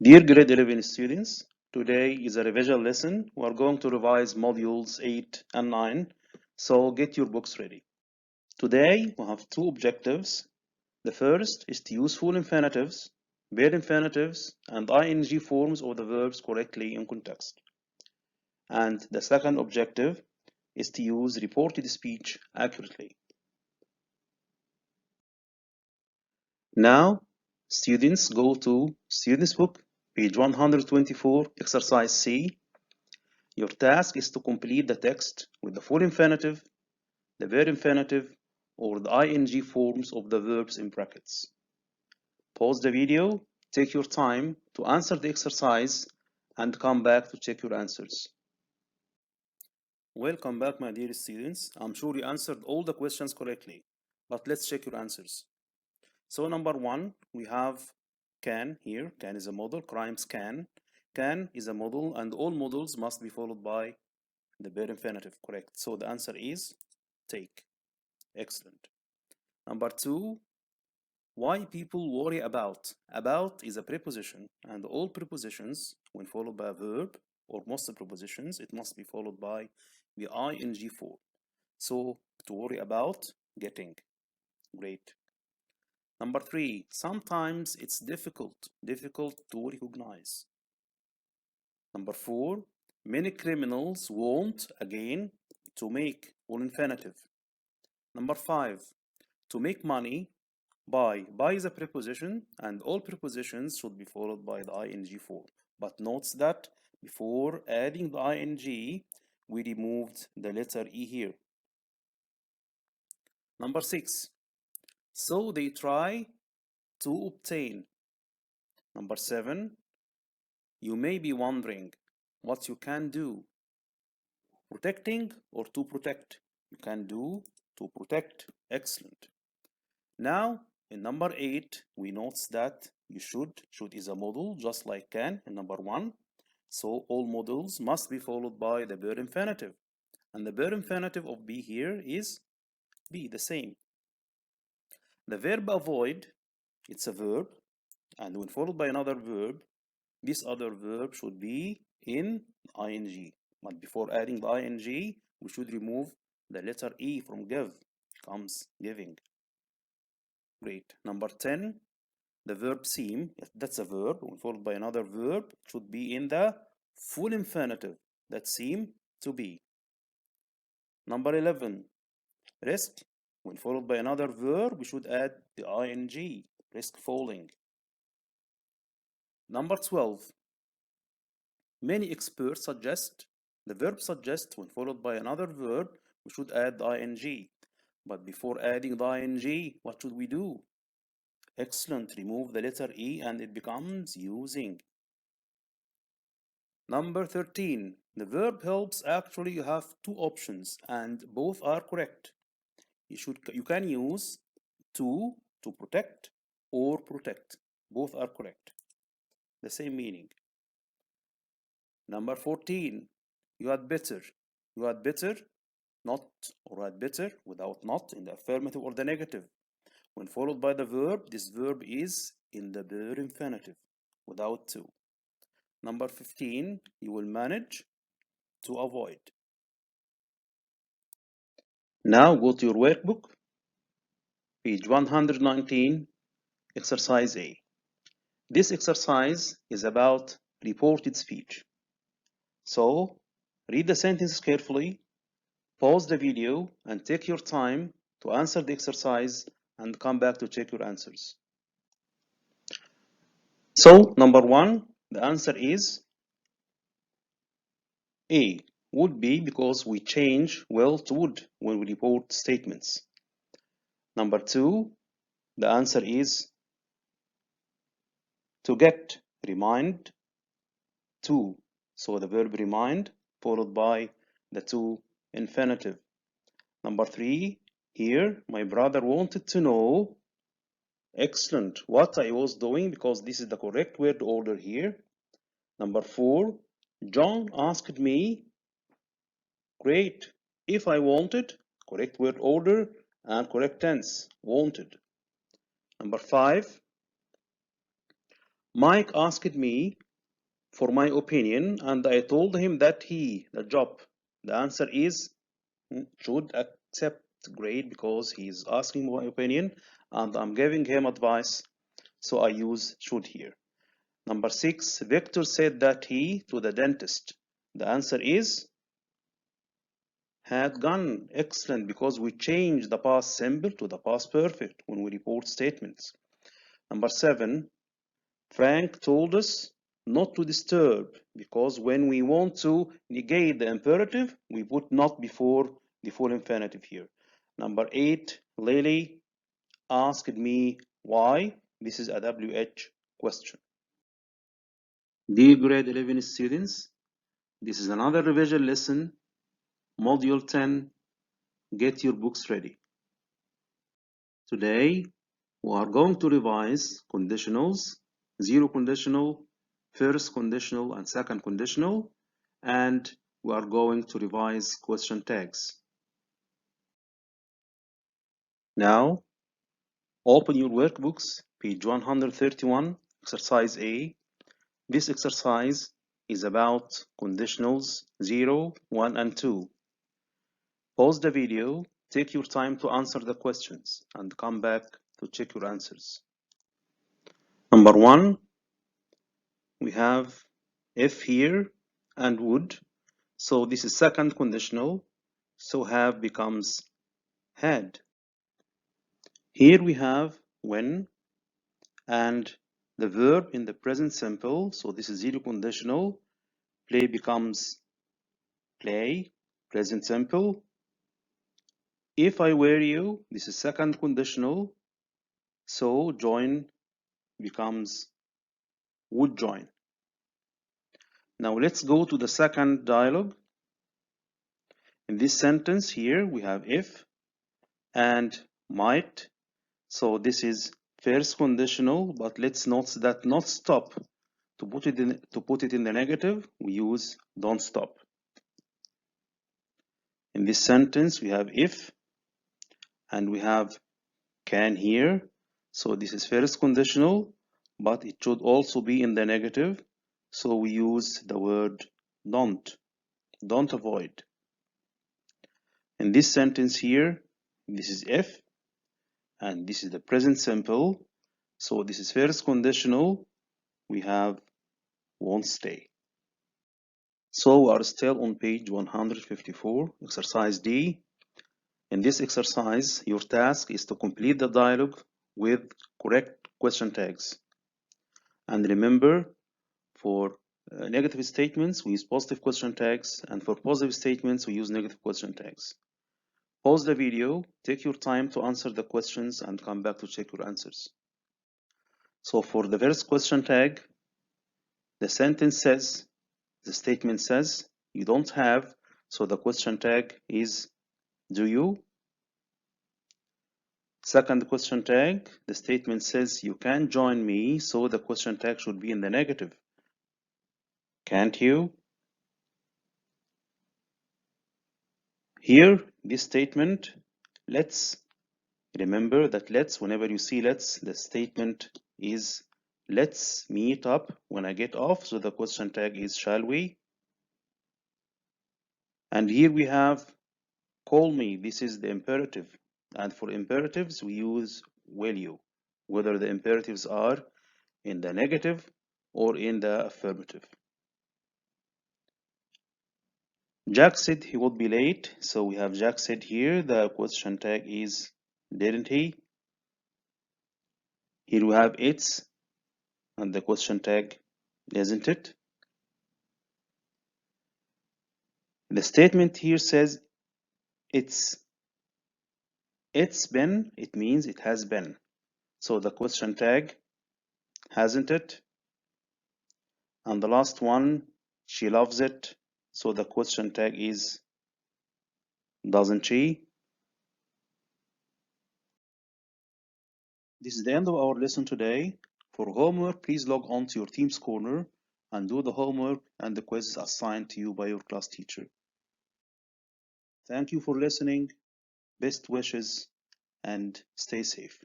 Dear grade 11 students, today is a revision lesson. We are going to revise modules 8 and 9, so get your books ready. Today we have two objectives. The first is to use full infinitives, bare infinitives, and ing forms of the verbs correctly in context. And the second objective is to use reported speech accurately. Now, students, go to Students Book, page 124, exercise C. Your task is to complete the text with the full infinitive, the bare infinitive, or the ing forms of the verbs in brackets. Pause the video, take your time to answer the exercise, and come back to check your answers. Welcome back, my dear students. I'm sure you answered all the questions correctly, but let's check your answers. So number one, we have can here. Can is a model, crimes can. Can is a model, and all models must be followed by the bare infinitive, correct. So the answer is take. Excellent. Number two, why people worry about. About is a preposition, and all prepositions, when followed by a verb, or most prepositions, it must be followed by the ing form. So to worry about, getting. Great. Number three, sometimes it's difficult to recognize. Number four, many criminals won't, again, to make, all infinitive. Number five, to make money, buy. Buy is a preposition, and all prepositions should be followed by the ing form. But note that before adding the ing, we removed the letter E here. Number six, so they try to obtain. Number seven, you may be wondering what you can do. Protecting or to protect? You can do to protect. Excellent. Now, in number 8, we note that you should is a model just like can in number 1. So all models must be followed by the bare infinitive. And the bare infinitive of be here is be, the same. The verb avoid, it's a verb, and when followed by another verb, this other verb should be in ing. But before adding the ing, we should remove the letter E from give, becomes giving. Great. Number 10, the verb seem, that's a verb, when followed by another verb, it should be in the full infinitive, that seem to be. Number 11, risk, when followed by another verb, we should add the ing, risk falling. Number 12, many experts suggest, the verb suggest, when followed by another verb, we should add the ing. But before adding the ing, what should we do? Excellent, remove the letter E and it becomes using. Number 13, the verb helps. Actually, you have two options and both are correct. You can use to protect or protect. Both are correct. The same meaning. Number 14, you had better. You had better, not, or had better without not in the affirmative or the negative. When followed by the verb, this verb is in the bare infinitive without to. Number 15, you will manage to avoid. Now go to your workbook, page 119, exercise A. This exercise is about reported speech. So, read the sentences carefully, pause the video, and take your time to answer the exercise and come back to check your answers. So, number 1, the answer is A. Would be, because we change will to would when we report statements. Number 2, the answer is to get, remind, to. So the verb remind followed by the to infinitive. Number 3, here my brother wanted to know, excellent, what I was doing, because this is the correct word order here. Number 4, John asked me, great, if I wanted, correct word order and correct tense, wanted. Number 5, Mike asked me for my opinion, and I told him that the job, the answer is should accept grade because he's asking my opinion and I'm giving him advice. So I use should here. Number 6, Victor said that he to the dentist. The answer is had gone. Excellent, because we change the past simple to the past perfect when we report statements. Number 7, Frank told us not to disturb, because when we want to negate the imperative, we put not before the full infinitive here. Number 8, Lily asked me why. This is a WH question. Dear grade 11 students, this is another revision lesson, module 10. Get your books ready. Today, we are going to revise conditionals, zero conditional, first conditional, and second conditional, and we are going to revise question tags. Now, open your workbooks, page 131, exercise A. This exercise is about conditionals 0, 1, and 2. Pause the video, take your time to answer the questions, and come back to check your answers. Number 1, we have if here and would. So this is second conditional. So have becomes had. Here we have when and the verb in the present simple. So this is zero conditional. Play becomes play, present simple. If I were you, this is second conditional. So join becomes would join. Now let's go to the second dialogue. In this sentence here, we have if and might. So this is first conditional, but let's note that not stop. To put it in the negative, we use don't stop. In this sentence, we have if and we have can here. So this is first conditional, but it should also be in the negative. So we use the word don't avoid. In this sentence here, this is if and this is the present simple. So this is first conditional. We have won't stay. So we are still on page 154, exercise D. In this exercise, your task is to complete the dialogue with correct question tags. And remember, for negative statements, we use positive question tags, and for positive statements, we use negative question tags. Pause the video, take your time to answer the questions, and come back to check your answers. So for the first question tag, the statement says, you don't have, so the question tag is do you? Second question tag, the statement says you can join me, so the question tag should be in the negative. Can't you? Here, this statement, let's. Remember that let's, whenever you see let's, the statement is let's meet up when I get off, so the question tag is shall we? And here we have call me, this is the imperative. And for imperatives, we use will you, whether the imperatives are in the negative or in the affirmative. Jack said he would be late, so we have Jack said here. The question tag is didn't he? Here we have it's, and the question tag isn't it? The statement here says it's been, it means it has been. So the question tag hasn't it? And the last one, she loves it. So the question tag is doesn't she? This is the end of our lesson today. For homework, please log on to your Teams Corner and do the homework and the quizzes assigned to you by your class teacher. Thank you for listening. Best wishes and stay safe.